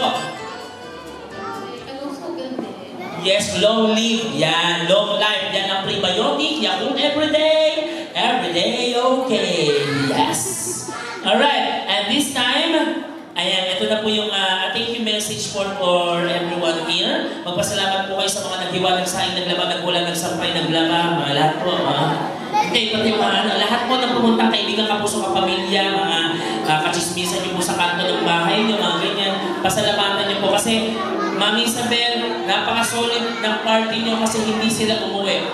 po? Yes, long live. Yan, long life. Yan ang prebiotic. Yakult everyday. Everyday okay. Yes. Alright, and this time, ayan, ito na po yung thank you message for everyone here. Magpasalamat po kayo sa mga naghiwalag sa akin, naglaba, nagbulan, nagsampay, naglaba, mga lahat po. Okay, pati mga lahat po na pumunta, kaibigan, kapuso, kapamilya, mga kachismisan nyo po sa kanto ng bahay nyo, mga ganyan. Pasalamatan nyo po kasi Mami Isabel, napaka-solid ng party nyo kasi hindi sila umuwi.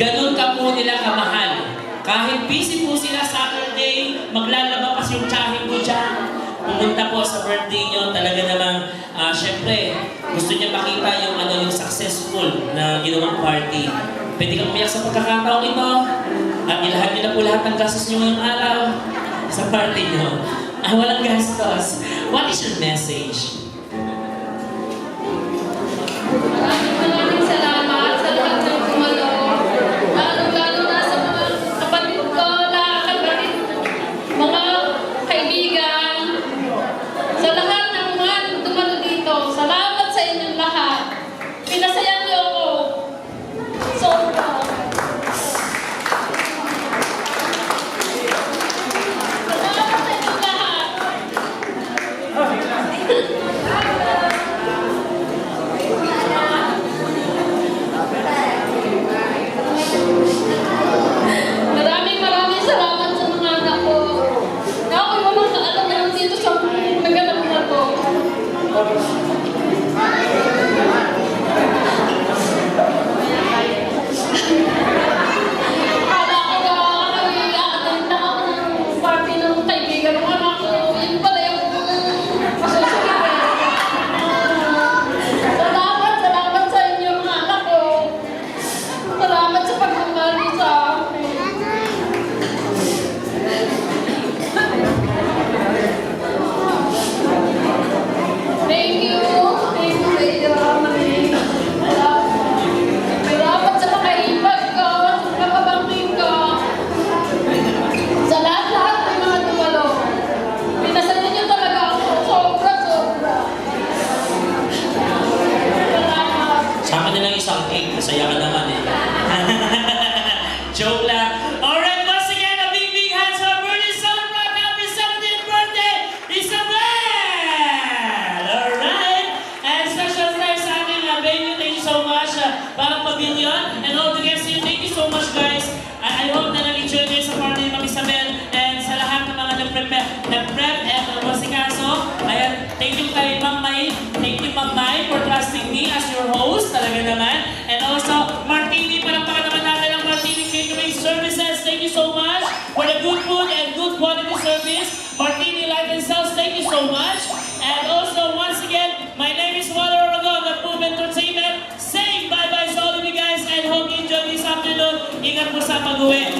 Ganun ka po nila kamahal. Kahit busy po sila Saturday, maglalaba pa yung tsahin ko dyan. Pumunta po sa birthday nyo, talaga namang, syempre, gusto niya makita yung successful na ginawang party. Pwede kang umiyak sa pagkakataong ito. At ilahan niyo na po lahat ng gastos niyo ngayong araw sa party nyo. Walang gastos. What is your message? Maraming salamat sa lahat ng kumalo. Lalo na sa mga kapatid ko, mga kaibigan, sa lahat ng mga dumalo dito. Salamat sa inyong lahat. Pinasaya niyo ako. Sobra. Salamat sa inyong lahat. Maraming salamat sa mga anak ko. Na ako'y walang kaalam dito sa naganap na ko. Akala ko na ako'y na ako ng party ng kaibigan ng anak ko. Yun pala yung masusunod. Salamat sa inyo mga anak ko. Salamat sa pagmamahal niyo sa akin. Thank you sa inyo, Mami. Salamat sa makaibag ko, sa nakabangking ko. Sa lahat-lahat ng mga dumalo. Pinasaya niyo talaga ako. Sobra. Salamat. Sa akin na lang isang cake, masaya ka naman eh. Joke lang. Alright, once again, a big hands for our birthday celebrant. Happy 17th birthday, Isabel! Alright, and special thanks sa ating venue. Thank you so much, Parang Pavilion. And all the guests here, thank you so much, guys. I hope na nag-enjoy kayo sa party ni Ma'am Isabel. And sa lahat ng mga nag-prep and masikaso. Ayan, thank you kay Ma'am May. Thank you, Ma'am May, for trusting me as your host. Talaga naman. And also, Martini, palakpakan naman natin ang Martini Catering Services. Thank you so much for the good food and good quality service. Martini Life and Sales, thank you so much. And also, once again, my name is Walter Aragon of Boom Entertainment. Saying bye-bye sa all of you guys and hope you enjoy this afternoon. Ingat po sa pag-uwi.